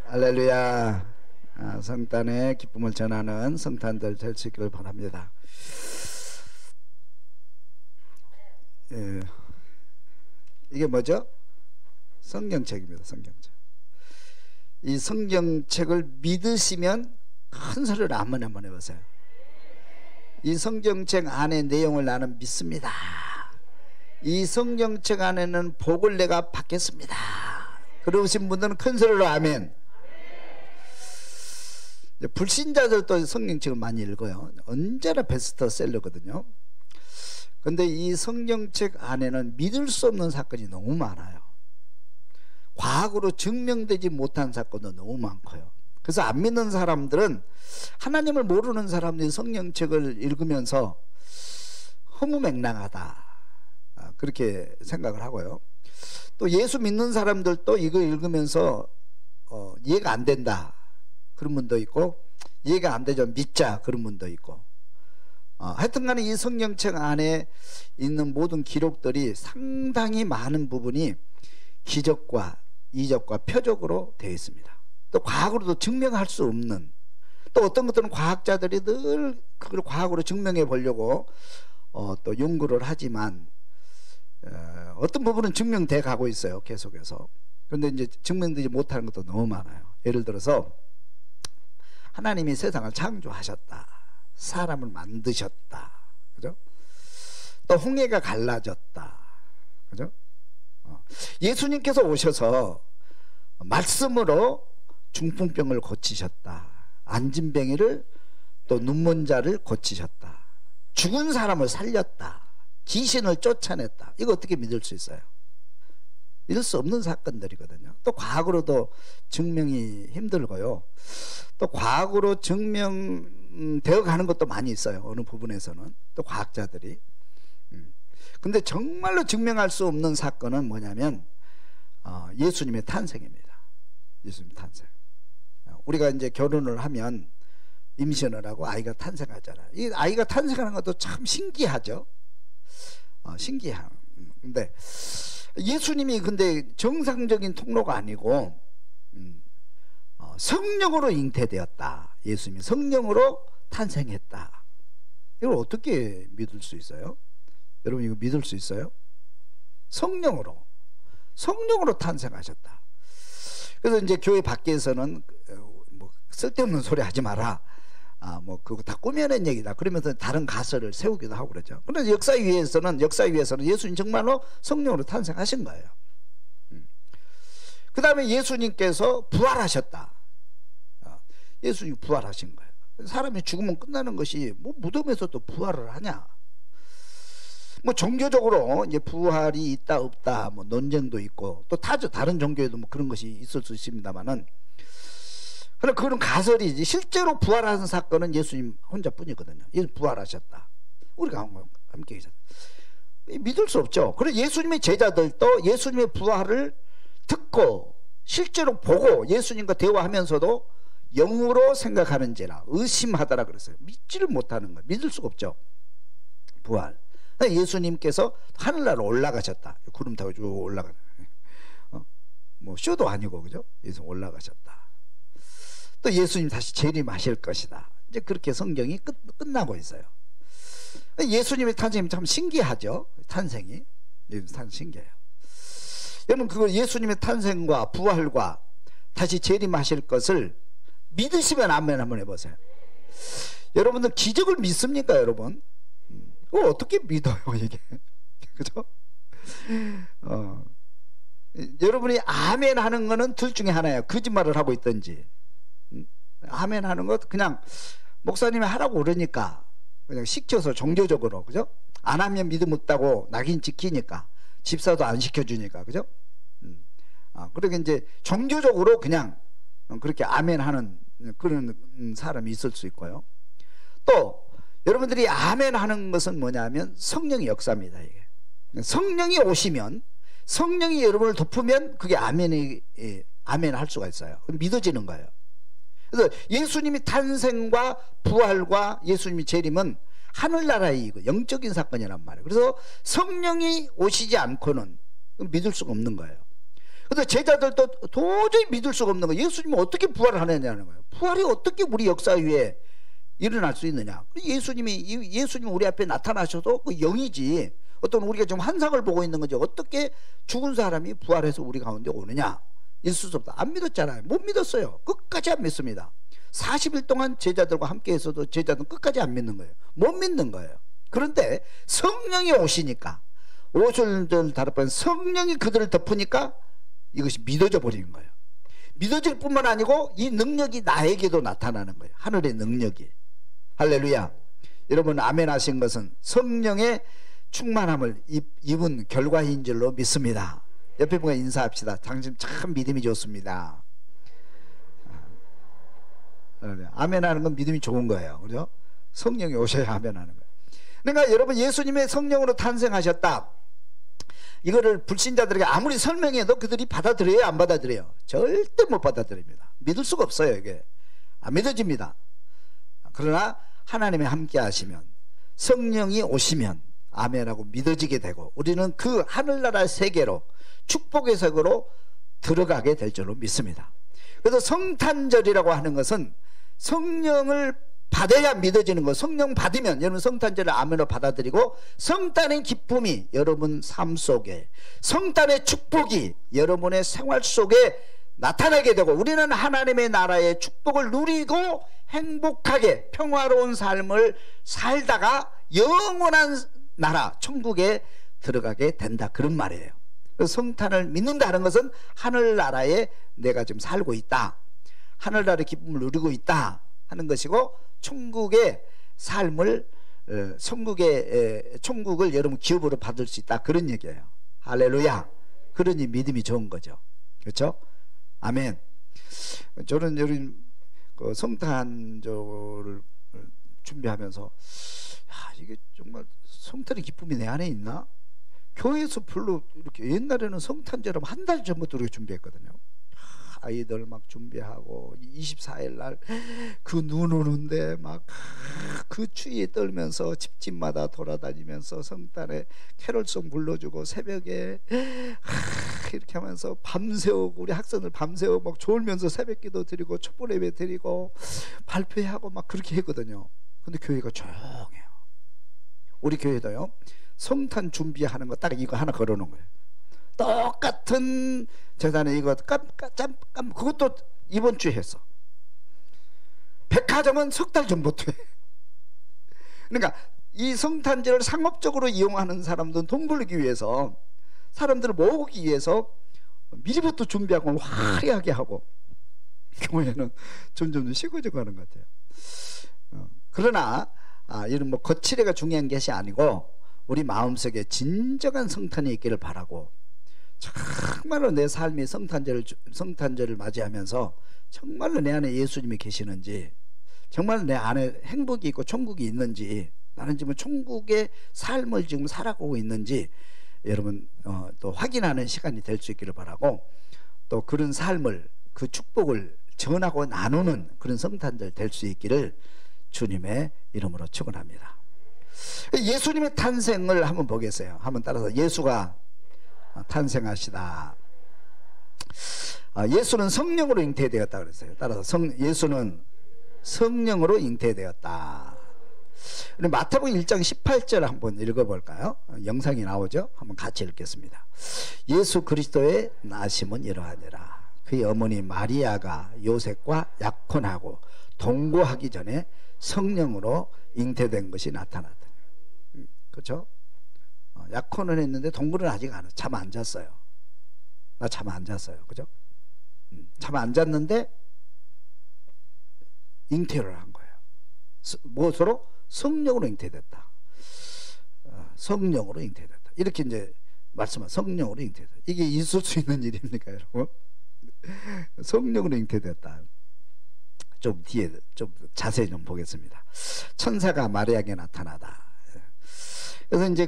할렐루야. 성탄의 기쁨을 전하는 성탄절 될 수 있기를 바랍니다. 이게 뭐죠? 성경책입니다. 성경책. 이 성경책을 믿으시면 큰 소리를 한번 해보세요. 이 성경책 안의 내용을 나는 믿습니다. 이 성경책 안에는 복을 내가 받겠습니다. 그러신 분들은 큰 소리로 아멘. 불신자들도 성경책을 많이 읽어요. 언제나 베스트셀러거든요. 그런데 이 성경책 안에는 믿을 수 없는 사건이 너무 많아요. 과학으로 증명되지 못한 사건도 너무 많고요. 그래서 안 믿는 사람들은, 하나님을 모르는 사람들이 성경책을 읽으면서 허무맹랑하다, 그렇게 생각을 하고요. 또 예수 믿는 사람들도 이거 읽으면서 이해가 안 된다, 그런 분도 있고, 이해가 안 되죠, 믿자, 그런 분도 있고. 하여튼간에 이 성경책 안에 있는 모든 기록들이 상당히 많은 부분이 기적과 이적과 표적으로 되어 있습니다. 또 과학으로도 증명할 수 없는, 또 어떤 것들은 과학자들이 늘 그걸 과학으로 증명해 보려고 또 연구를 하지만 어떤 부분은 증명돼 가고 있어요, 계속해서. 그런데 이제 증명되지 못하는 것도 너무 많아요. 예를 들어서 하나님이 세상을 창조하셨다, 사람을 만드셨다, 그죠? 또 홍해가 갈라졌다, 그죠? 예수님께서 오셔서 말씀으로 중풍병을 고치셨다, 안진뱅이를, 또 눈먼 자를 고치셨다, 죽은 사람을 살렸다, 귀신을 쫓아냈다. 이거 어떻게 믿을 수 있어요? 믿을 수 없는 사건들이거든요. 또 과학으로도 증명이 힘들고요. 또 과학으로 증명되어 가는 것도 많이 있어요, 어느 부분에서는. 또 과학자들이. 근데 정말로 증명할 수 없는 사건은 뭐냐면 예수님의 탄생입니다. 예수님 탄생. 우리가 이제 결혼을 하면 임신을 하고 아이가 탄생하잖아요. 이 아이가 탄생하는 것도 참 신기하죠. 신기한. 근데 예수님이 근데 정상적인 통로가 아니고 성령으로 잉태되었다. 예수님이 성령으로 탄생했다. 이걸 어떻게 믿을 수 있어요? 여러분, 이거 믿을 수 있어요? 성령으로 탄생하셨다. 그래서 이제 교회 밖에서는 뭐 쓸데없는 소리 하지 마라, 뭐 그거 다 꾸며낸 얘기다, 그러면서 다른 가설을 세우기도 하고 그러죠. 그런데 역사 위에서는 예수님 정말로 성령으로 탄생하신 거예요. 그 다음에 예수님께서 부활하셨다. 예수님이 부활하신 거예요. 사람이 죽으면 끝나는 것이 뭐 무덤에서 또 부활을 하냐. 뭐 종교적으로 이제 부활이 있다 없다 뭐 논쟁도 있고, 또 다른 종교에도 뭐 그런 것이 있을 수 있습니다만은, 그러나 그런 가설이지, 실제로 부활하는 사건은 예수님 혼자뿐이거든요. 예수 부활하셨다, 우리가 함께 계셨다, 믿을 수 없죠. 그래서 예수님의 제자들도 예수님의 부활을 듣고 실제로 보고 예수님과 대화하면서도 영으로 생각하는지라 의심하더라 그랬어요. 믿지를 못하는 거예요. 믿을 수가 없죠, 부활. 예수님께서 하늘나라로 올라가셨다. 구름 타고 쭉 올라가는, 뭐 쇼도 아니고, 그죠? 예수 올라가셨다. 또 예수님 다시 재림하실 것이다. 이제 그렇게 성경이 끝나고 있어요. 예수님의 탄생이 참 신기하죠. 탄생이 신기해요. 여러분, 그걸 예수님의 탄생과 부활과 다시 재림하실 것을 믿으시면 아멘 한번 해보세요. 여러분들 기적을 믿습니까, 여러분? 그걸 어떻게 믿어요, 이게? 그죠? 여러분이 아멘 하는 거는 둘 중에 하나예요. 거짓말을 하고 있든지. 아멘 하는 것, 그냥 목사님이 하라고 그러니까 그냥 시켜서 종교적으로, 그죠? 안 하면 믿음 없다고 낙인 찍히니까, 집사도 안 시켜주니까, 그죠? 그러니까 이제 종교적으로 그냥 그렇게 아멘 하는 그런 사람이 있을 수 있고요. 또 여러분들이 아멘 하는 것은 뭐냐면 성령의 역사입니다. 이게 성령이 오시면, 성령이 여러분을 덮으면 그게 아멘 할 수가 있어요. 믿어지는 거예요. 그래서 예수님이 탄생과 부활과 예수님이 재림은 하늘나라의 영적인 사건이란 말이에요. 그래서 성령이 오시지 않고는 믿을 수가 없는 거예요. 근데 제자들도 도저히 믿을 수가 없는 거예요. 예수님은 어떻게 부활을 하느냐는 거예요. 부활이 어떻게 우리 역사 위에 일어날 수 있느냐. 예수님이 우리 앞에 나타나셔도 그 영이지, 어떤 우리가 지금 환상을 보고 있는 거죠. 어떻게 죽은 사람이 부활해서 우리 가운데 오느냐. 있을 수 없다. 안 믿었잖아요. 못 믿었어요. 끝까지 안 믿습니다. 40일 동안 제자들과 함께 했어도 제자들은 끝까지 안 믿는 거예요. 못 믿는 거예요. 그런데 성령이 오시니까, 5절 다르번 성령이 그들을 덮으니까 이것이 믿어져 버리는 거예요. 믿어질 뿐만 아니고 이 능력이 나에게도 나타나는 거예요. 하늘의 능력이. 할렐루야. 여러분 아멘 하신 것은 성령의 충만함을 입은 결과인 줄로 믿습니다. 옆에 분과 인사합시다. 당신 참 믿음이 좋습니다. 아멘 하는 건 믿음이 좋은 거예요. 그죠? 성령이 오셔야 아멘 하는 거예요. 그러니까 여러분 예수님의 성령으로 탄생하셨다. 이거를 불신자들에게 아무리 설명해도 그들이 받아들여요, 안 받아들여요? 절대 못 받아들입니다. 믿을 수가 없어요. 이게 안 믿어집니다. 그러나 하나님이 함께 하시면, 성령이 오시면 아멘하고 믿어지게 되고, 우리는 그 하늘나라의 세계로, 축복의 세계로 들어가게 될 줄로 믿습니다. 그래서 성탄절이라고 하는 것은 성령을 받아야 믿어지는 거. 성령 받으면 여러분 성탄절을 아멘으로 받아들이고, 성탄의 기쁨이 여러분 삶 속에, 성탄의 축복이 여러분의 생활 속에 나타나게 되고, 우리는 하나님의 나라의 축복을 누리고 행복하게 평화로운 삶을 살다가 영원한 나라 천국에 들어가게 된다, 그런 말이에요. 성탄을 믿는다는 것은 하늘나라에 내가 지금 살고 있다, 하늘나라의 기쁨을 누리고 있다 하는 것이고, 천국의 삶을, 천국을 여러분 기업으로 받을 수 있다, 그런 얘기예요. 할렐루야. 그러니 믿음이 좋은 거죠. 그렇죠? 아멘. 저는 여러분 그 성탄절을 준비하면서, 야, 이게 정말 성탄의 기쁨이 내 안에 있나? 교회에서 별로 이렇게, 옛날에는 성탄절은 한 달 전부터 우리가 준비했거든요. 아이들 막 준비하고 24일 날 그 눈 오는데 막 그 추위에 떨면서 집집마다 돌아다니면서 성탄의 캐롤송 불러주고, 새벽에 이렇게 하면서 밤새우고, 우리 학생들 밤새우 막 졸면서 새벽기도 드리고 촛불 예배 드리고 발표하고 막 그렇게 했거든요. 근데 교회가 조용해요. 우리 교회도요, 성탄 준비하는 거 딱 이거 하나 걸어놓은 거예요. 똑같은 재단에 이거 그것도 이번 주에 했어. 백화점은 석 달 전부터 해. 그러니까 이 성탄절을 상업적으로 이용하는 사람들은 돈 벌기 위해서, 사람들을 모으기 위해서 미리부터 준비하고 화려하게 하고, 교회는 점점 식어져 가는 것 같아요. 그러나 이런 뭐 거칠애가 중요한 것이 아니고, 우리 마음속에 진정한 성탄이 있기를 바라고, 정말로 내 삶이 성탄절을 맞이하면서 정말로 내 안에 예수님이 계시는지, 정말 내 안에 행복이 있고 천국이 있는지, 나는 지금 천국의 삶을 지금 살아가고 있는지 여러분 또 확인하는 시간이 될 수 있기를 바라고, 또 그런 삶을, 그 축복을 전하고 나누는 그런 성탄절 될 수 있기를 주님의 이름으로 축원합니다. 예수님의 탄생을 한번 보겠어요. 한번 따라서 예수가 탄생하시다. 예수는 성령으로 잉태되었다 그랬어요. 따라서 예수는 성령으로 잉태되었다. 우리 마태복음 1장 18절 한번 읽어볼까요? 영상이 나오죠? 한번 같이 읽겠습니다. 예수 그리스도의 나심은 이러하니라. 그의 어머니 마리아가 요셉과 약혼하고 동거하기 전에 성령으로 잉태된 것이 나타났다. 그렇죠? 약혼은 했는데 동거는 아직 안, 잠 안 잤어요. 나 잠 안 잤어요. 그죠? 잠 안 잤는데 잉태를 한 거예요. 무엇으로? 성령으로 잉태됐다. 성령으로 잉태됐다. 이렇게 이제 말씀한, 성령으로 잉태됐다. 이게 있을 수 있는 일입니까, 여러분? 성령으로 잉태됐다. 좀 뒤에 좀 자세히 좀 보겠습니다. 천사가 마리아에게 나타나다. 그래서 이제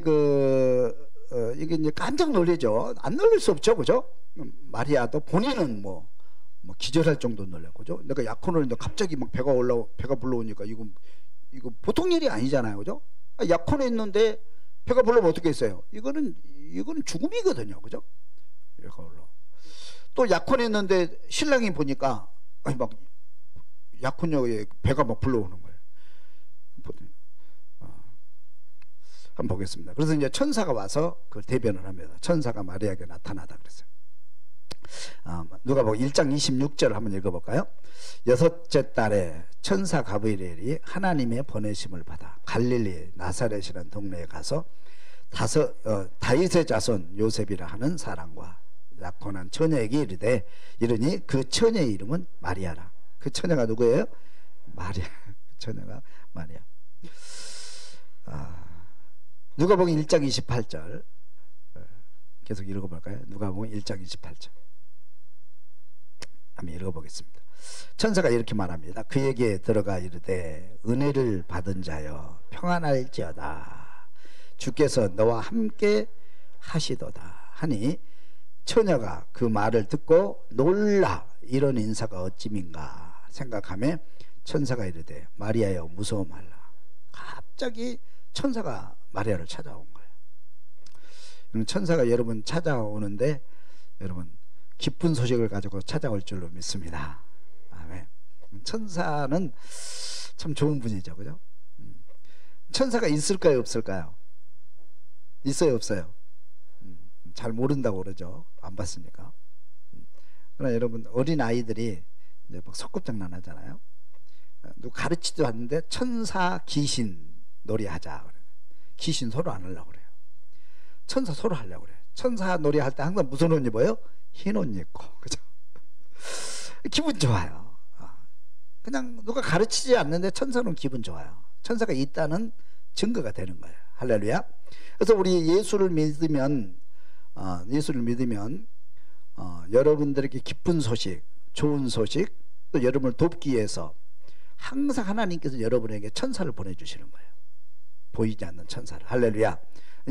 이게 이제 깜짝 놀라죠. 안 놀랄 수 없죠, 그죠? 마리아도 본인은 뭐 기절할 정도 놀랐고, 그죠? 내가 약혼을 했는데 갑자기 막 배가 불러오니까 이거 보통 일이 아니잖아요, 그죠? 약혼했는데 배가 불러오면 어떻게 했어요? 이거는 죽음이거든요, 그죠? 배가 올라. 또 약혼했는데 신랑이 보니까 아니 막 약혼녀의 배가 막 불러오는 거예요. 한번 보겠습니다. 그래서 이제 천사가 와서 그걸 대변을 합니다. 천사가 마리아에게 나타나다 그랬어요. 누가복음 1장 26절 한번 읽어볼까요? 여섯째 달에 천사 가브리엘이 하나님의 보내심을 받아 갈릴리 나사렛이라는 동네에 가서 다윗의 자손 요셉이라 하는 사람과 약혼한 처녀에게 이르니 그 처녀의 이름은 마리아라. 그 처녀가 누구예요? 마리아. 그 처녀가 마리아. 누가복음 1장 28절 계속 읽어볼까요? 누가복음 1장 28절 한번 읽어보겠습니다. 천사가 이렇게 말합니다. 그에게 들어가 이르되 은혜를 받은 자여 평안할지어다. 주께서 너와 함께 하시도다 하니 처녀가 그 말을 듣고 놀라 이런 인사가 어찌민가 생각하며 천사가 이르되 마리아여 무서워 말라. 갑자기 천사가 마리아를 찾아온 거예요. 천사가 여러분 찾아오는데 여러분 기쁜 소식을 가지고 찾아올 줄로 믿습니다. 아멘. 천사는 참 좋은 분이죠, 그죠? 천사가 있을까요, 없을까요? 있어요, 없어요? 잘 모른다고 그러죠. 안 봤으니까. 그러나 여러분 어린 아이들이 이제 막 소꿉장난 하잖아요. 누구 가르치지도 않는데 천사 귀신 놀이하자 그래요. 귀신 서로 안 하려고 그래요. 천사 서로 하려고 그래요. 천사 놀이할 때 항상 무슨 옷 입어요? 흰 옷 입고, 그죠? 기분 좋아요. 그냥 누가 가르치지 않는데 천사는 기분 좋아요. 천사가 있다는 증거가 되는 거예요. 할렐루야. 그래서 우리 예수를 믿으면 여러분들에게 기쁜 소식, 좋은 소식, 또 여러분을 돕기 위해서 항상 하나님께서 여러분에게 천사를 보내주시는 거예요. 보이지 않는 천사를. 할렐루야.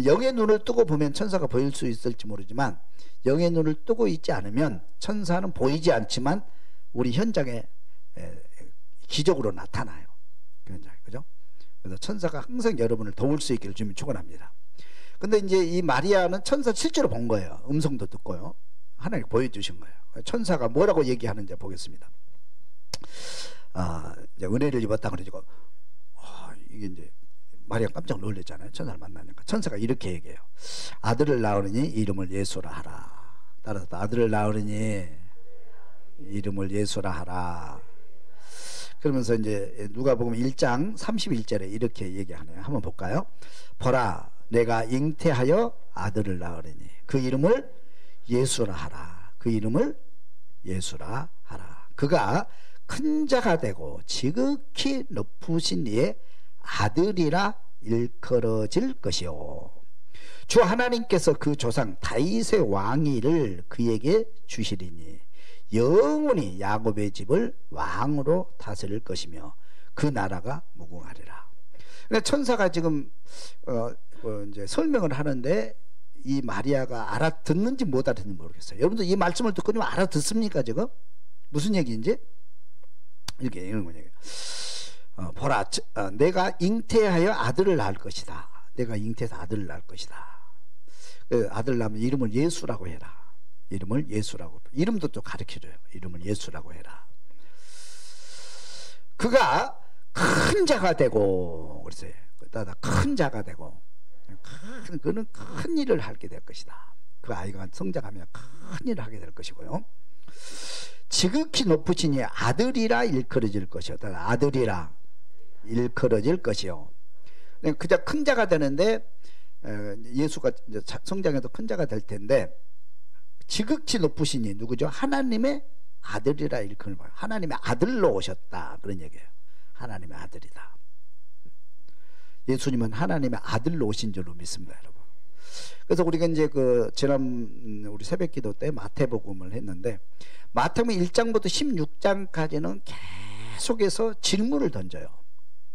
영의 눈을 뜨고 보면 천사가 보일 수 있을지 모르지만 영의 눈을 뜨고 있지 않으면 천사는 보이지 않지만 우리 현장에 기적으로 나타나요. 그 현장에, 그죠? 그래서 천사가 항상 여러분을 도울 수 있기를 주님 축원합니다. 근데 이제 이 마리아는 천사 실제로 본 거예요. 음성도 듣고요. 하나님 보여주신 거예요. 천사가 뭐라고 얘기하는지 보겠습니다. 이제 은혜를 입었다 그러고 이게 이제 마리아 깜짝 놀랐잖아요. 천사를 만나니까. 천사가 이렇게 얘기해요. 아들을 낳으니 이름을 예수라 하라. 따라서 아들을 낳으니 이름을 예수라 하라. 그러면서 이제 누가복음 1장 31절에 이렇게 얘기하네요. 한번 볼까요? 보라 내가 잉태하여 아들을 낳으리니 그 이름을 예수라 하라. 그 이름을 예수라 하라. 그가 큰 자가 되고 지극히 높으신 이의 아들이라 일컬어질 것이요 주 하나님께서 그 조상 다윗의 왕위를 그에게 주시리니 영원히 야곱의 집을 왕으로 다스릴 것이며 그 나라가 무궁하리라. 그러니까 천사가 지금 이제 설명을 하는데 이 마리아가 알아듣는지 못 알아듣는지 모르겠어요. 여러분들 이 말씀을 듣고 좀 알아듣습니까? 지금 무슨 얘기인지 이렇게 이런 얘기예요. 보라 내가 잉태하여 아들을 낳을 것이다. 내가 잉태해서 아들을 낳을 것이다. 아들 낳으면 이름을 예수라고 해라. 이름을 예수라고. 이름도 또 가르쳐줘요. 이름을 예수라고 해라. 그가 큰 자가 되고 그랬어요. 큰 자가 되고 그는 큰 일을 하게 될 것이다. 그 아이가 성장하면 큰 일을 하게 될 것이고요. 지극히 높으시니 아들이라 일컬어질 것이요. 아들이라 일컬어질 것이요. 그저 큰 자가 되는데 예수가 이제 성장해도 큰 자가 될 텐데 지극히 높으시니 누구죠? 하나님의 아들이라 일컬어요. 하나님의 아들로 오셨다 그런 얘기예요. 하나님의 아들이다. 예수님은 하나님의 아들로 오신 줄로 믿습니다, 여러분. 그래서 우리가 이제 그 지난 우리 새벽기도 때 마태복음을 했는데 마태복음 1장부터 16장까지는 계속해서 질문을 던져요.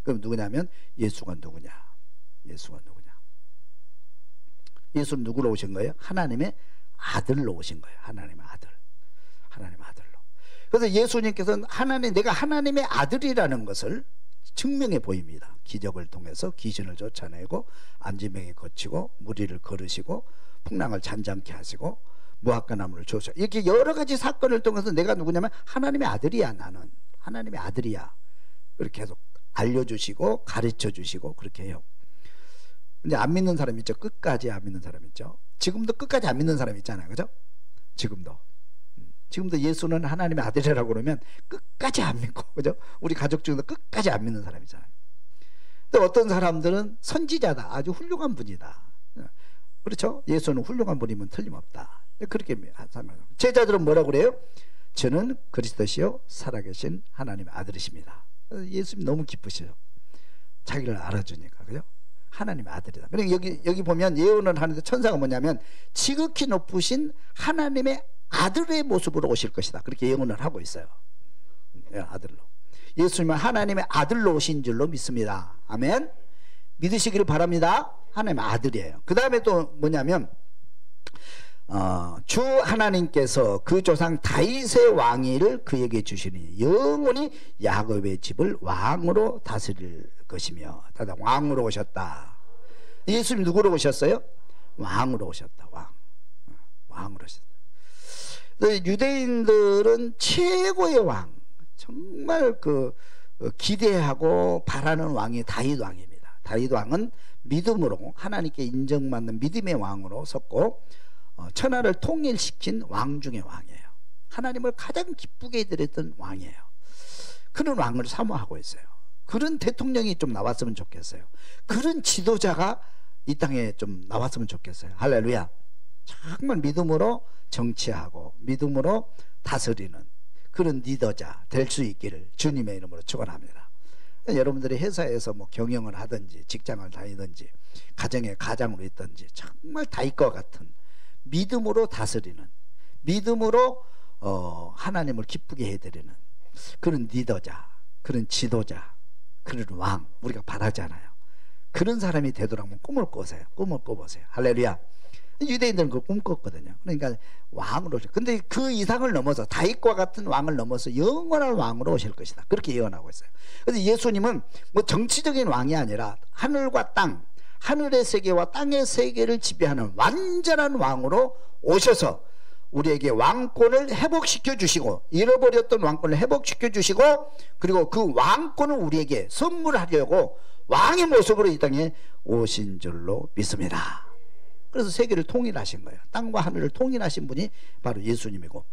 그럼 누구냐면 예수가 누구냐? 예수가 누구냐? 예수는 누구로 오신 거예요? 하나님의 아들로 오신 거예요. 하나님의 아들. 하나님의 아들로. 그래서 예수님께서는 내가 하나님의 아들이라는 것을 증명해 보입니다. 기적을 통해서 귀신을 쫓아내고 안지명에 거치고 무리를 걸으시고 풍랑을 잔잔케 하시고 무화과나무를 주었어요. 이렇게 여러 가지 사건을 통해서 내가 누구냐면 하나님의 아들이야. 나는 하나님의 아들이야. 그렇게 계속 알려주시고 가르쳐주시고 그렇게 해요. 근데 안 믿는 사람 있죠. 끝까지 안 믿는 사람 있죠. 지금도 끝까지 안 믿는 사람 있잖아요. 그죠? 지금도 예수는 하나님의 아들이라고 그러면 끝까지 안 믿고, 그죠? 우리 가족 중에도 끝까지 안 믿는 사람 있잖아요. 근데 어떤 사람들은 선지자다, 아주 훌륭한 분이다, 그렇죠? 예수는 훌륭한 분이면 틀림없다, 그렇게 제자들은 뭐라고 그래요? 저는 그리스도시요 살아계신 하나님의 아들이십니다. 예수님 너무 기쁘셔요. 자기를 알아주니까, 그죠? 하나님의 아들이다. 그러니까 여기 보면 예언을 하는데 천사가 뭐냐면 지극히 높으신 하나님의 아들의 모습으로 오실 것이다, 그렇게 예언을 하고 있어요. 아들로. 예수님은 하나님의 아들로 오신 줄로 믿습니다. 아멘. 믿으시기를 바랍니다. 하나님의 아들이에요. 그 다음에 또 뭐냐면 주 하나님께서 그 조상 다윗의 왕위를 그에게 주시니 영원히 야곱의 집을 왕으로 다스릴 것이며. 왕으로 오셨다. 예수님 누구로 오셨어요? 왕으로 오셨다. 왕으로 오셨다. 유대인들은 최고의 왕, 정말 기대하고 바라는 왕이 다윗 왕입니다. 다윗 왕은 믿음으로 하나님께 인정받는 믿음의 왕으로 섰고 천하를 통일시킨 왕 중의 왕이에요. 하나님을 가장 기쁘게 해드렸던 왕이에요. 그런 왕을 사모하고 있어요. 그런 대통령이 좀 나왔으면 좋겠어요. 그런 지도자가 이 땅에 좀 나왔으면 좋겠어요. 할렐루야. 정말 믿음으로 정치하고 믿음으로 다스리는 그런 리더자 될 수 있기를 주님의 이름으로 축원합니다. 여러분들이 회사에서 뭐 경영을 하든지 직장을 다니든지 가정에 가장으로 있든지 정말 다윗과 같은 믿음으로 다스리는, 믿음으로 하나님을 기쁘게 해드리는 그런 리더자, 그런 지도자, 그런 왕 우리가 바라잖아요. 그런 사람이 되도록 한번 꿈을 꿔보세요. 꿈을 꿔보세요. 할렐루야. 유대인들은 그 꿈 꿨거든요. 그러니까 왕으로. 근데 그 이상을 넘어서 다윗과 같은 왕을 넘어서 영원한 왕으로 오실 것이다, 그렇게 예언하고 있어요. 그래서 예수님은 뭐 정치적인 왕이 아니라 하늘과 땅, 하늘의 세계와 땅의 세계를 지배하는 완전한 왕으로 오셔서 우리에게 왕권을 회복시켜 주시고, 잃어버렸던 왕권을 회복시켜 주시고, 그리고 그 왕권을 우리에게 선물하려고 왕의 모습으로 이 땅에 오신 줄로 믿습니다. 그래서 세계를 통일하신 거예요. 땅과 하늘을 통일하신 분이 바로 예수님이고,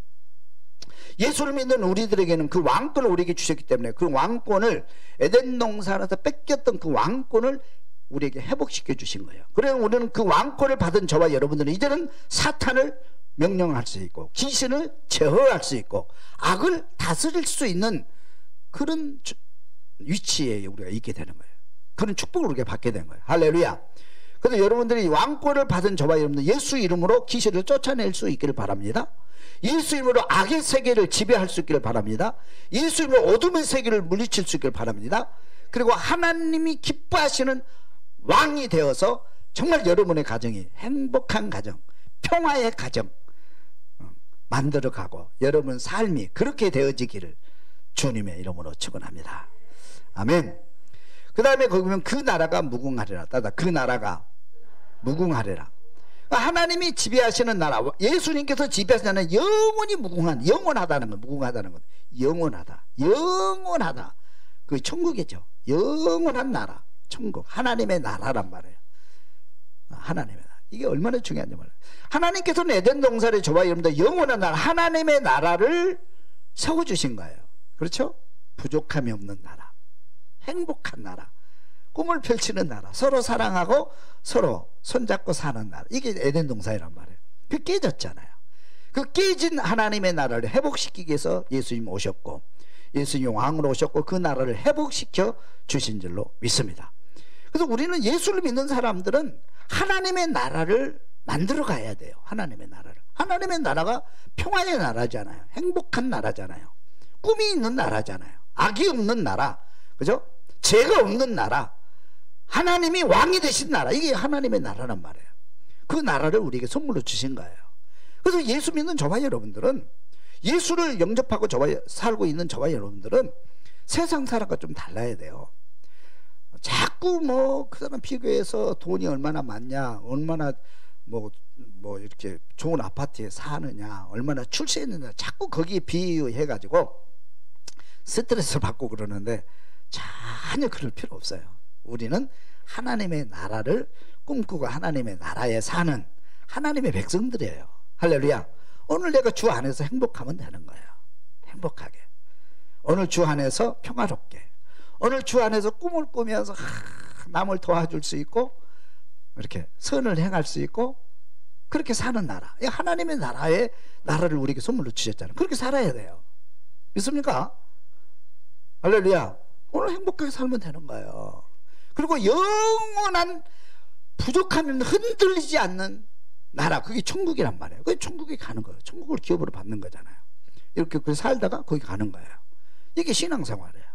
예수를 믿는 우리들에게는 그 왕권을 우리에게 주셨기 때문에 그 왕권을, 에덴 동산에서 뺏겼던 그 왕권을 우리에게 회복시켜 주신 거예요. 그래서 우리는 그 왕권을 받은 저와 여러분들은 이제는 사탄을 명령할 수 있고 귀신을 제어할 수 있고 악을 다스릴 수 있는 그런 위치에 우리가 있게 되는 거예요. 그런 축복을 우리가 받게 된 거예요. 할렐루야. 그래서 여러분들이 왕권을 받은 저와 여러분들 예수 이름으로 귀신을 쫓아낼 수 있기를 바랍니다. 예수 이름으로 악의 세계를 지배할 수 있기를 바랍니다. 예수 이름으로 어둠의 세계를 물리칠 수 있기를 바랍니다. 그리고 하나님이 기뻐하시는 왕이 되어서 정말 여러분의 가정이 행복한 가정, 평화의 가정 만들어가고 여러분 삶이 그렇게 되어지기를 주님의 이름으로 축원합니다. 아멘. 그 다음에 거기 보면 그 나라가 무궁하리라. 따다 그 나라가 무궁하리라. 하나님이 지배하시는 나라, 예수님께서 지배하시는 나라는 영원히 무궁한, 영원하다는 것, 무궁하다는 것, 영원하다, 영원하다. 그 천국이죠. 영원한 나라, 천국, 하나님의 나라란 말이에요. 하나님의 나라. 이게 얼마나 중요한지 몰라요. 하나님께서는 에덴 동산에 저와 여러분들 영원한 나라, 하나님의 나라를 세워주신 거예요. 그렇죠? 부족함이 없는 나라, 행복한 나라, 꿈을 펼치는 나라, 서로 사랑하고 서로 손잡고 사는 나라. 이게 에덴 동산이란 말이에요. 그 깨졌잖아요. 그 깨진 하나님의 나라를 회복시키기 위해서 예수님 오셨고, 예수님 왕으로 오셨고 그 나라를 회복시켜 주신 줄로 믿습니다. 그래서 우리는 예수를 믿는 사람들은 하나님의 나라를 만들어 가야 돼요. 하나님의 나라를. 하나님의 나라가 평화의 나라잖아요. 행복한 나라잖아요. 꿈이 있는 나라잖아요. 악이 없는 나라, 그죠? 죄가 없는 나라, 하나님이 왕이 되신 나라, 이게 하나님의 나라란 말이에요. 그 나라를 우리에게 선물로 주신 거예요. 그래서 예수 믿는 저와 여러분들은, 예수를 영접하고 살고 있는 저와 여러분들은 세상 사람과 좀 달라야 돼요. 자꾸 그 사람 비교해서 돈이 얼마나 많냐, 얼마나 뭐 이렇게 좋은 아파트에 사느냐, 얼마나 출세했느냐, 자꾸 거기에 비유해 가지고 스트레스를 받고 그러는데 전혀 그럴 필요 없어요. 우리는 하나님의 나라를 꿈꾸고 하나님의 나라에 사는 하나님의 백성들이에요. 할렐루야. 오늘 내가 주 안에서 행복하면 되는 거예요. 행복하게. 오늘 주 안에서 평화롭게. 오늘 주 안에서 꿈을 꾸면서 남을 도와줄 수 있고 이렇게 선을 행할 수 있고 그렇게 사는 나라. 하나님의 나라를 우리에게 선물로 주셨잖아요. 그렇게 살아야 돼요. 믿습니까? 할렐루야. 오늘 행복하게 살면 되는 거예요. 그리고 영원한 부족함이 흔들리지 않는 나라, 그게 천국이란 말이에요. 그게 천국에 가는 거예요. 천국을 기업으로 받는 거잖아요. 이렇게 살다가 거기 가는 거예요. 이게 신앙생활이에요.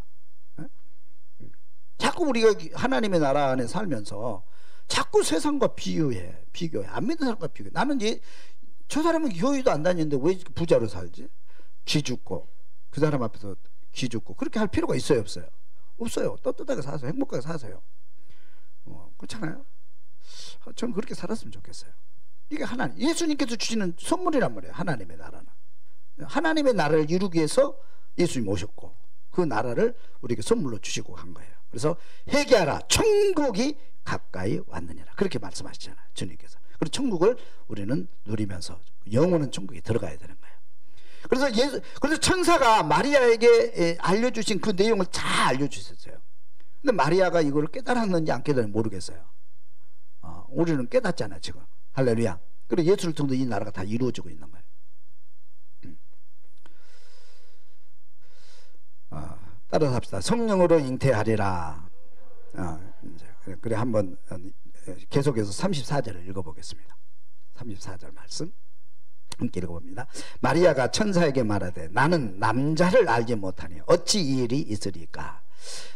자꾸 우리가 하나님의 나라 안에 살면서 자꾸 세상과 비교해. 안 믿는 사람과 비교해. 나는 저 사람은 교회도 안 다니는데 왜 부자로 살지? 기죽고 그 사람 앞에서 기죽고 그렇게 할 필요가 있어요, 없어요? 없어요. 떳떳하게 사세요. 행복하게 사세요. 그렇잖아요. 저는 그렇게 살았으면 좋겠어요. 이게 하나님, 예수님께서 주시는 선물이란 말이에요. 하나님의 나라는. 하나님의 나라를 이루기 위해서 예수님이 오셨고 그 나라를 우리에게 선물로 주시고 한 거예요. 그래서 회개하라, 천국이 가까이 왔느니라, 그렇게 말씀하시잖아요, 주님께서. 그리고 천국을 우리는 누리면서 영원한 천국에 들어가야 되는 거예요. 그래서 천사가 마리아에게 알려주신 그 내용을 다 알려주셨어요. 근데 마리아가 이걸 깨달았는지 안 깨달았는지 모르겠어요. 우리는 깨닫잖아요, 지금. 할렐루야. 그리고 예수를 통해서 이 나라가 다 이루어지고 있는 거예요. 따라서 합시다. 성령으로 잉태하리라. 그래 한번 계속해서 34절을 읽어보겠습니다. 34절 말씀 함께 읽어봅니다. 마리아가 천사에게 말하되 나는 남자를 알지 못하니 어찌 이 일이 있으리까?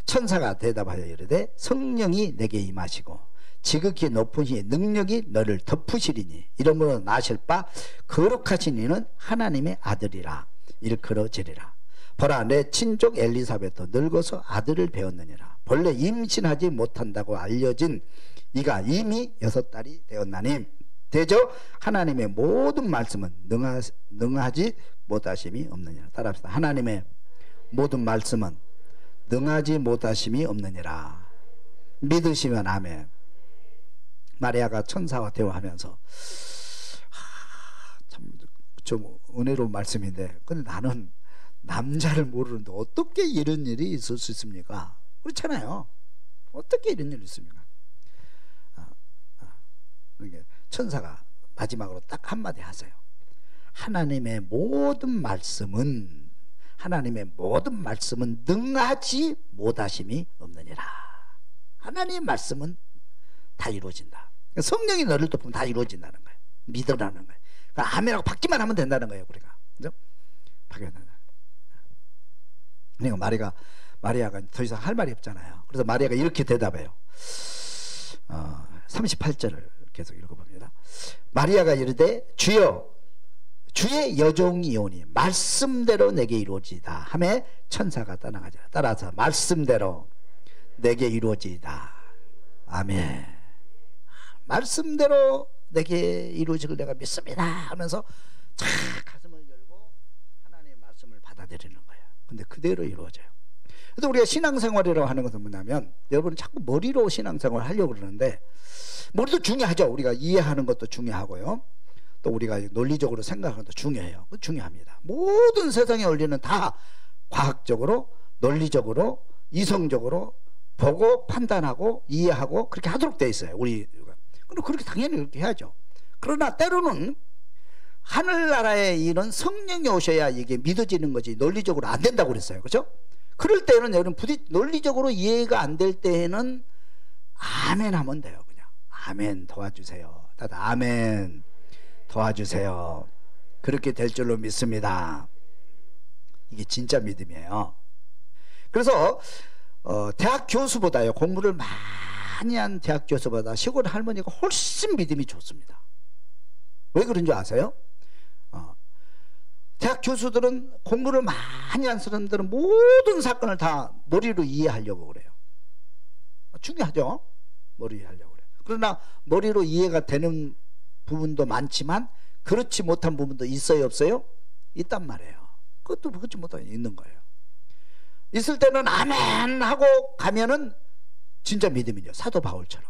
천사가 대답하여 이르되 성령이 내게 임하시고 지극히 높은 이의 능력이 너를 덮으시리니 이러므로 나실 바 거룩하신 이는 하나님의 아들이라 일컬어지리라. 보라, 내 친족 엘리사벳도 늙어서 아들을 배웠느니라. 본래 임신하지 못한다고 알려진 이가 이미 6달이 되었나니 대저 하나님의 모든 말씀은 능하지 못하심이 없느니라. 따라합시다. 하나님의 모든 말씀은 능하지 못하심이 없느니라. 믿으시면 아멘. 마리아가 천사와 대화하면서 참 좀 은혜로운 말씀인데, 근데 나는 남자를 모르는데 어떻게 이런 일이 있을 수 있습니까? 그렇잖아요. 어떻게 이런 일이 있습니까? 천사가 마지막으로 딱 한마디 하세요. 하나님의 모든 말씀은 능하지 못하심이 없느니라. 하나님의 말씀은 다 이루어진다. 성령이 너를 덮으면 다 이루어진다는 거예요. 믿으라는 거예요. 그러니까 아멘하고 받기만 하면 된다는 거예요. 우리가. 그죠? 받기만 된다. 그러니까 마리아가 더 이상 할 말이 없잖아요. 그래서 마리아가 이렇게 대답해요. 38절을 계속 읽어봅니다. 마리아가 이르되 주여, 주의 여종이오니 말씀대로 내게 이루어지이다 하매 천사가 떠나가지라. 따라서 말씀대로 내게 이루어지이다. 아멘. 말씀대로 내게 이루어지길 내가 믿습니다 하면서 쫙 가슴을 열고 하나님의 말씀을 받아들이는 거예요. 근데 그대로 이루어져요. 그래서 우리가 신앙생활이라고 하는 것은 뭐냐면, 여러분은 자꾸 머리로 신앙생활을 하려고 그러는데, 머리도 중요하죠. 우리가 이해하는 것도 중요하고요, 또 우리가 논리적으로 생각하는 것도 중요해요. 그거 중요합니다. 모든 세상의 원리는 다 과학적으로, 논리적으로, 이성적으로 보고 판단하고 이해하고 그렇게 하도록 되어 있어요. 우리가. 그럼 그렇게 당연히 그렇게 해야죠. 그러나 때로는 하늘나라의 일은 성령이 오셔야 이게 믿어지는 거지 논리적으로 안 된다고 그랬어요. 그렇죠? 그럴 때는 여러분 논리적으로 이해가 안 될 때에는 아멘 하면 돼요. 그냥 아멘 도와주세요. 다들 아멘 도와주세요. 그렇게 될 줄로 믿습니다. 이게 진짜 믿음이에요. 그래서 대학 교수보다요, 공부를 많이 한 대학 교수보다 시골 할머니가 훨씬 믿음이 좋습니다. 왜 그런 줄 아세요? 대학 교수들은, 공부를 많이 한 사람들은 모든 사건을 다 머리로 이해하려고 그래요. 중요하죠? 머리로 이해하려고 그래요. 그러나 머리로 이해가 되는 부분도 많지만 그렇지 못한 부분도 있어요, 없어요? 있단 말이에요. 그것도 그렇지 못한 게 있는 거예요. 있을 때는 아멘 하고 가면은 진짜 믿음이죠. 사도 바울처럼.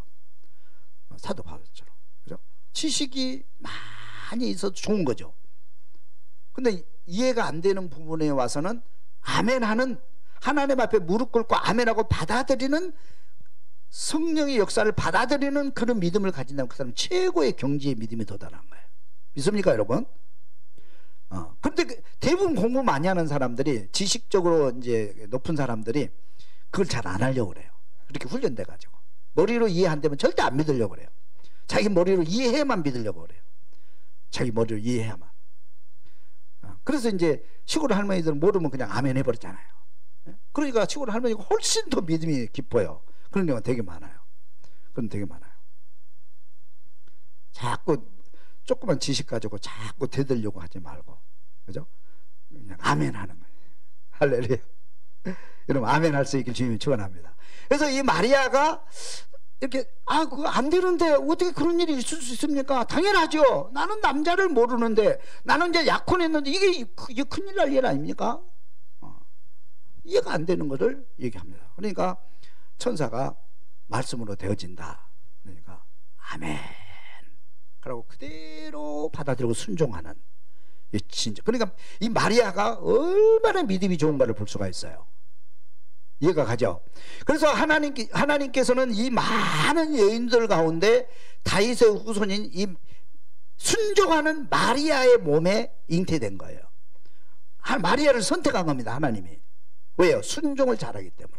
사도 바울처럼. 그죠? 지식이 많이 있어도 좋은 거죠. 근데 이해가 안 되는 부분에 와서는 아멘 하는, 하나님 앞에 무릎 꿇고 아멘하고 받아들이는, 성령의 역사를 받아들이는 그런 믿음을 가진다면 그 사람은 최고의 경지의 믿음이 도달한 거예요. 믿습니까, 여러분? 그런데 대부분 공부 많이 하는 사람들이, 지식적으로 이제 높은 사람들이 그걸 잘 안 하려고 그래요. 그렇게 훈련돼 가지고 머리로 이해 안 되면 절대 안 믿으려고 그래요. 자기 머리로 이해해야만 믿으려고 그래요. 자기 머리로 이해해야만. 그래서 이제 시골 할머니들은 모르면 그냥 아멘 해버렸잖아요. 그러니까 시골 할머니가 훨씬 더 믿음이 깊어요. 그런 경우가 되게 많아요. 그런 되게 많아요. 자꾸 조그만 지식 가지고 자꾸 되들려고 하지 말고, 그죠? 그냥 아멘 하는 거예요. 할렐루야. 여러분, 아멘 할 수 있길 주님이 축원합니다. 그래서 이 마리아가 이렇게, 그거 안 되는데 어떻게 그런 일이 있을 수 있습니까? 당연하죠. 나는 남자를 모르는데, 나는 이제 약혼했는데 이게 큰일 날 일 아닙니까? 이해가 안 되는 것을 얘기합니다. 그러니까 천사가 말씀으로 되어진다. 그러니까 아멘. 그러고 그대로 받아들이고 순종하는, 진짜. 그러니까 이 마리아가 얼마나 믿음이 좋은가를 볼 수가 있어요. 이해가 가죠? 그래서 하나님께서는 이 많은 여인들 가운데 다윗의 후손인 이 순종하는 마리아의 몸에 잉태된 거예요. 마리아를 선택한 겁니다, 하나님이. 왜요? 순종을 잘하기 때문에.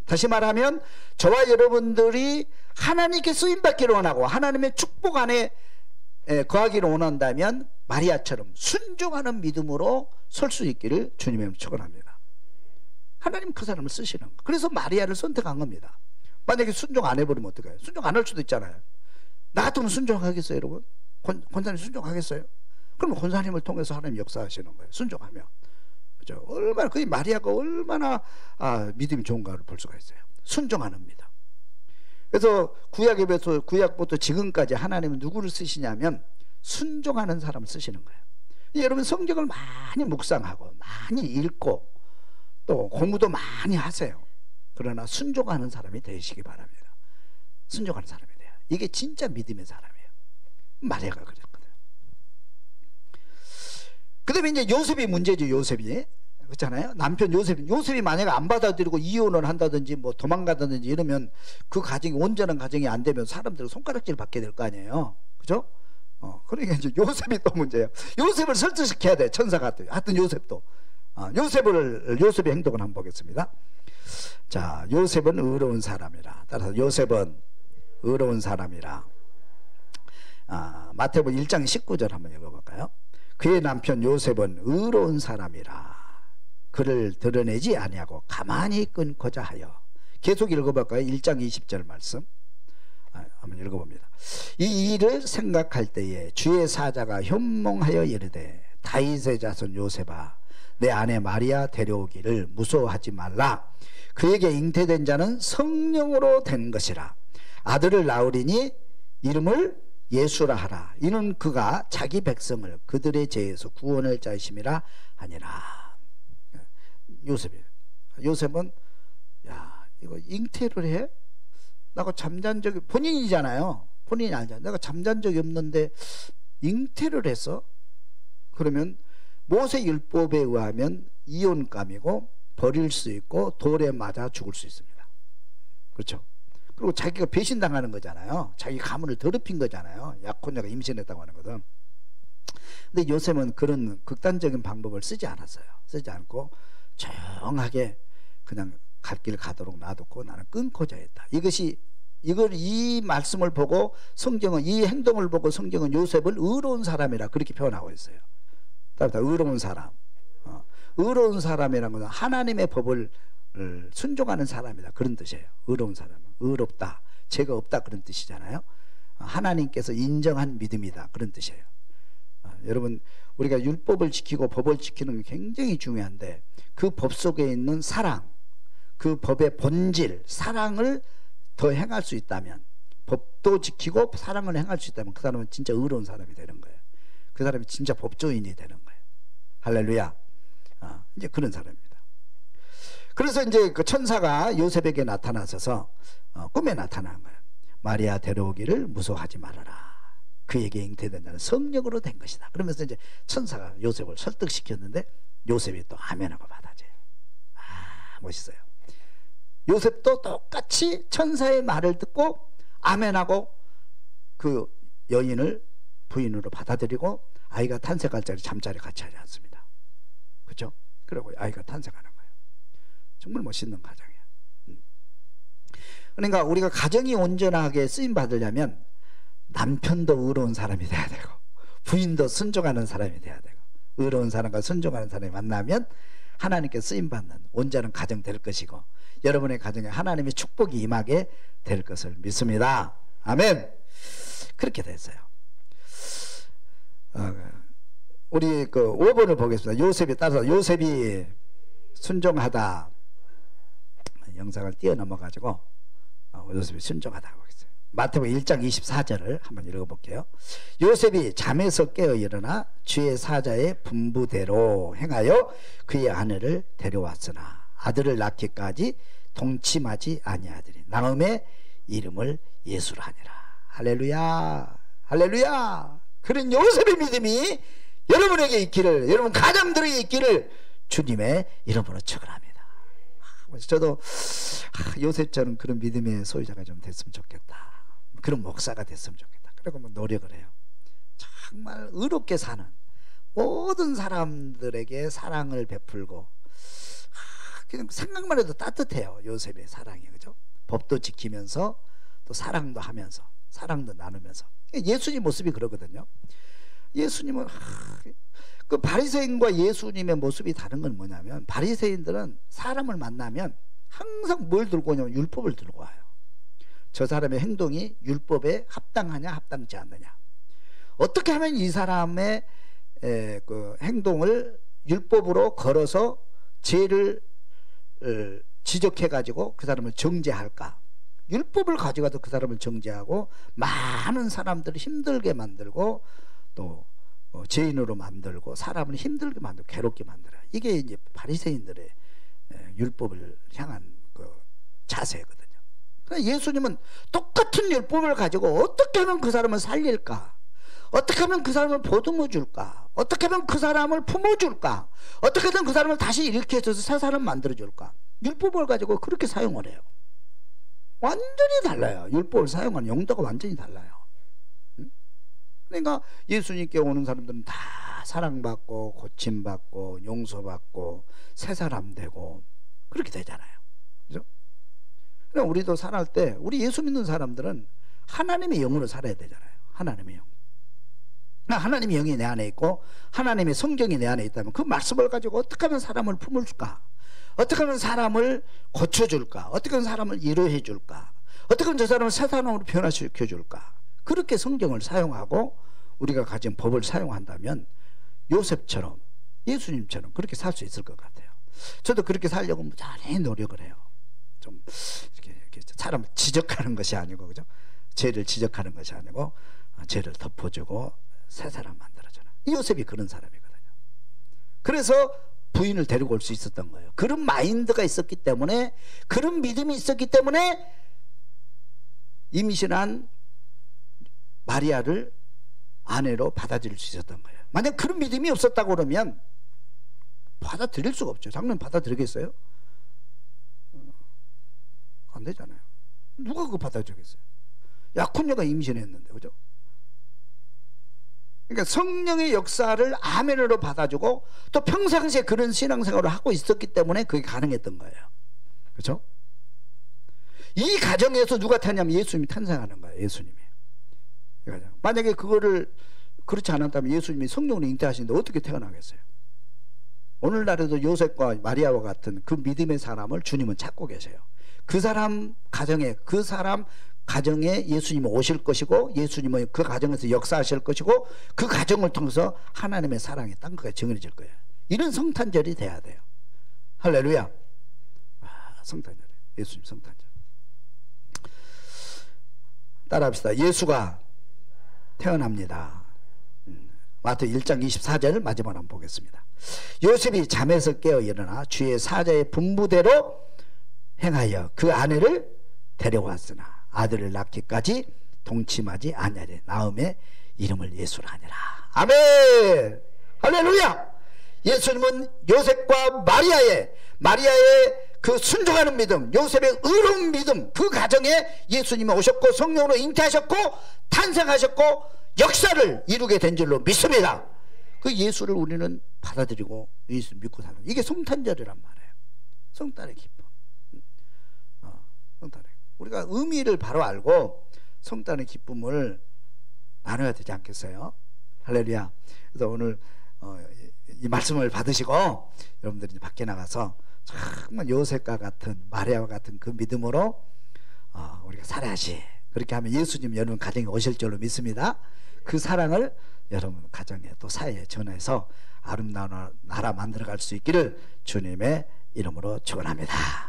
다시 말하면 저와 여러분들이 하나님께 쓰임받기를 원하고 하나님의 축복 안에 거하기를 원한다면 마리아처럼 순종하는 믿음으로 설 수 있기를 주님의 축원합니다. 하나님 그 사람을 쓰시는 거예요. 그래서 마리아를 선택한 겁니다. 만약에 순종 안 해버리면 어떡해요? 순종 안 할 수도 있잖아요. 나 같으면 순종하겠어요, 여러분? 권사님 순종하겠어요? 그러면 권사님을 통해서 하나님 역사하시는 거예요. 순종하면. 그죠? 얼마나, 그 마리아가 얼마나 믿음이 좋은가를 볼 수가 있어요. 순종하는 믿음. 그래서 구약부터 지금까지 하나님은 누구를 쓰시냐면 순종하는 사람을 쓰시는 거예요. 여러분, 성경을 많이 묵상하고 많이 읽고 또 공부도 많이 하세요. 그러나 순종하는 사람이 되시기 바랍니다. 순종하는 사람이 돼요. 이게 진짜 믿음의 사람이에요. 마리아가 그랬거든요. 그 다음에 이제 요셉이 문제죠. 요셉이. 그렇잖아요. 남편 요셉이 만약에 안 받아들이고 이혼을 한다든지 뭐 도망가다든지 이러면 그 가정이 온전한 가정이 안 되면 사람들은 손가락질 받게 될 거 아니에요. 그죠? 그러니까 이제 요셉이 또 문제예요. 요셉을 설득시켜야 돼. 천사가. 하여튼 요셉도. 요셉의 행동을 한번 보겠습니다. 자, 요셉은 의로운 사람이라. 따라서 요셉은 의로운 사람이라. 마태복음 1장 19절 한번 읽어볼까요? 그의 남편 요셉은 의로운 사람이라. 그를 드러내지 아니하고 가만히 끊고자 하여. 계속 읽어볼까요? 1장 20절 말씀 한번 읽어봅니다. 이 일을 생각할 때에 주의 사자가 현몽하여 이르되 다윗의 자손 요셉아, 내 아내 마리아 데려오기를 무서워하지 말라. 그에게 잉태된 자는 성령으로 된 것이라. 아들을 낳으리니 이름을 예수라 하라. 이는 그가 자기 백성을 그들의 죄에서 구원할 자이심이라 하니라. 요셉은 이거 잉태를 해? 나가 잠잔 적이, 본인이잖아요. 본인이 알잖아요. 내가 잠잔 적이 없는데 잉태를 해서, 그러면 모세 율법에 의하면 이혼감이고 버릴 수 있고 돌에 맞아 죽을 수 있습니다. 그렇죠? 그리고 자기가 배신당하는 거잖아요. 자기 가문을 더럽힌 거잖아요. 약혼녀가 임신했다고 하는 거든. 근데 요셉은 그런 극단적인 방법을 쓰지 않았어요. 쓰지 않고 조용하게 그냥 갈 길 가도록 놔뒀고 나는 끊고자 했다. 이 말씀을 보고 성경은, 이 행동을 보고 성경은 요셉을 의로운 사람이라 그렇게 표현하고 있어요. 의로운 사람. 의로운 사람이라는 것은 하나님의 법을 순종하는 사람이다, 그런 뜻이에요. 의로운 사람은 의롭다, 죄가 없다, 그런 뜻이잖아요. 하나님께서 인정한 믿음이다, 그런 뜻이에요. 여러분, 우리가 율법을 지키고 법을 지키는 게 굉장히 중요한데 그 법 속에 있는 사랑, 그 법의 본질, 사랑을 더 행할 수 있다면, 법도 지키고 사랑을 행할 수 있다면 그 사람은 진짜 의로운 사람이 되는 거예요. 그 사람이 진짜 법조인이 되는 거예요. 할렐루야. 이제 그런 사람입니다. 그래서 이제 그 천사가 요셉에게 나타나서서 꿈에 나타난 거예요. 마리아 데려오기를 무서워하지 말아라. 그에게 잉태된 자는 성령으로 된 것이다. 그러면서 이제 천사가 요셉을 설득시켰는데 요셉이 또 아멘하고 받아줘요. 멋있어요. 요셉도 똑같이 천사의 말을 듣고 아멘하고 그 여인을 부인으로 받아들이고 아이가 탄생할 자리 잠자리 같이 하지 않습니다. 그렇죠? 그리고 아이가 탄생하는 거예요. 정말 멋있는 가정이에요. 그러니까 우리가 가정이 온전하게 쓰임 받으려면 남편도 의로운 사람이 돼야 되고 부인도 순종하는 사람이 돼야 되고 의로운 사람과 순종하는 사람이 만나면 하나님께 쓰임받는 온전한 가정 될 것이고 여러분의 가정에 하나님의 축복이 임하게 될 것을 믿습니다. 아멘. 그렇게 됐어요. 우리 그 5번을 보겠습니다. 요셉이 따라서 요셉이 순종하다. 영상을 뛰어넘어 가지고 요셉이 순종하다 하고 있어요. 마태복음 1장 24절을 한번 읽어볼게요. 요셉이 잠에서 깨어 일어나 주의 사자의 분부대로 행하여 그의 아내를 데려왔으나 아들을 낳기까지 동침하지 아니하더니 나음의 이름을 예수라 하니라. 할렐루야, 할렐루야. 그런 요셉의 믿음이 여러분에게 있기를, 여러분 가정들에게 있기를 주님의 이름으로 축원합니다. 저도 요셉처럼 그런 믿음의 소유자가 좀 됐으면 좋겠다. 그런 목사가 됐으면 좋겠다. 그리고 뭐 노력을 해요. 정말 의롭게 사는 모든 사람들에게 사랑을 베풀고 그냥 생각만 해도 따뜻해요. 요셉의 사랑이, 그죠? 법도 지키면서 또 사랑도 하면서 사랑도 나누면서. 예수님 모습이 그러거든요. 예수님은 그 바리새인과 예수님의 모습이 다른 건 뭐냐면 바리새인들은 사람을 만나면 항상 뭘 들고 오냐면 율법을 들고 와요. 저 사람의 행동이 율법에 합당하냐 합당치 않느냐, 어떻게 하면 이 사람의 그 행동을 율법으로 걸어서 죄를 지적해 가지고 그 사람을 정죄할까. 율법을 가져가도 그 사람을 정죄하고 많은 사람들을 힘들게 만들고 또 죄인으로 만들고 사람을 힘들게 만들고 괴롭게 만들어요. 이게 이제 바리새인들의 율법을 향한 그 자세거든요. 그러니까 예수님은 똑같은 율법을 가지고 어떻게 하면 그 사람을 살릴까, 어떻게 하면 그 사람을 보듬어 줄까, 어떻게 하면 그 사람을 품어 줄까, 어떻게 하면 그 사람을 다시 일으켜서 새 사람 만들어 줄까, 율법을 가지고 그렇게 사용을 해요. 완전히 달라요. 율법을 사용하는 용도가 완전히 달라요. 그러니까 예수님께 오는 사람들은 다 사랑받고 고침받고 용서받고 새 사람 되고 그렇게 되잖아요. 그죠? 그러니까 우리도 살아갈 때 우리 예수 믿는 사람들은 하나님의 영으로 살아야 되잖아요. 하나님의 영. 하나님의 영이 내 안에 있고 하나님의 성경이 내 안에 있다면 그 말씀을 가지고 어떻게 하면 사람을 품을까, 어떻게 하면 사람을 고쳐줄까, 어떻게 하면 사람을 위로해 줄까, 어떻게 하면 저 사람을 새 사람으로 변화시켜 줄까, 그렇게 성경을 사용하고 우리가 가진 법을 사용한다면 요셉처럼 예수님처럼 그렇게 살 수 있을 것 같아요. 저도 그렇게 살려고 무지하게 노력을 해요. 좀 이렇게 사람을 지적하는 것이 아니고, 그죠? 죄를 지적하는 것이 아니고 죄를 덮어주고 새 사람 만들어주는, 요셉이 그런 사람이거든요. 그래서 부인을 데리고 올 수 있었던 거예요. 그런 마인드가 있었기 때문에, 그런 믿음이 있었기 때문에 임신한 마리아를 아내로 받아들일 수 있었던 거예요. 만약 그런 믿음이 없었다고 그러면 받아들일 수가 없죠. 장로님 받아들이겠어요? 안 되잖아요. 누가 그거 받아주겠어요? 약혼녀가 임신했는데, 그죠? 그러니까 성령의 역사를 아멘으로 받아주고 또 평상시에 그런 신앙생활을 하고 있었기 때문에 그게 가능했던 거예요. 그렇죠? 이 가정에서 누가 태어나면 예수님이 탄생하는 거예요. 예수님이. 만약에 그거를 그렇지 않았다면 예수님이 성령으로 잉태하시는데 어떻게 태어나겠어요? 오늘날에도 요셉과 마리아와 같은 그 믿음의 사람을 주님은 찾고 계세요. 그 사람 가정에, 그 사람 가정에 예수님이 오실 것이고 예수님은 그 가정에서 역사하실 것이고 그 가정을 통해서 하나님의 사랑이 땅끝에 증언해질 거예요. 이런 성탄절이 돼야 돼요. 할렐루야. 성탄절, 예수님 성탄절. 따라합시다. 예수가 태어납니다. 마태 1장 24절 마지막으로 한번 보겠습니다. 요셉이 잠에서 깨어 일어나 주의 사자의 분부대로 행하여 그 아내를 데려왔으나 아들을 낳기까지 동침하지 아니하되 나음의 이름을 예수라 하니라. 아멘. 할렐루야. 예수님은 요셉과 마리아의 그 순종하는 믿음, 요셉의 의로운 믿음, 그 가정에 예수님이 오셨고 성령으로 잉태하셨고 탄생하셨고 역사를 이루게 된 줄로 믿습니다. 그 예수를 우리는 받아들이고 예수 믿고 사는, 이게 성탄절이란 말이에요. 성탄의 기쁨. 성탄의, 우리가 의미를 바로 알고 성탄의 기쁨을 나눠야 되지 않겠어요? 할렐루야. 그래서 오늘 이 말씀을 받으시고 여러분들이 밖에 나가서 정말 요셉과 같은 마리아와 같은 그 믿음으로 우리가 살아야지. 그렇게 하면 예수님 여러분 가정에 오실 줄로 믿습니다. 그 사랑을 여러분 가정에 또 사회에 전해서 아름다운 나라 만들어갈 수 있기를 주님의 이름으로 축원합니다.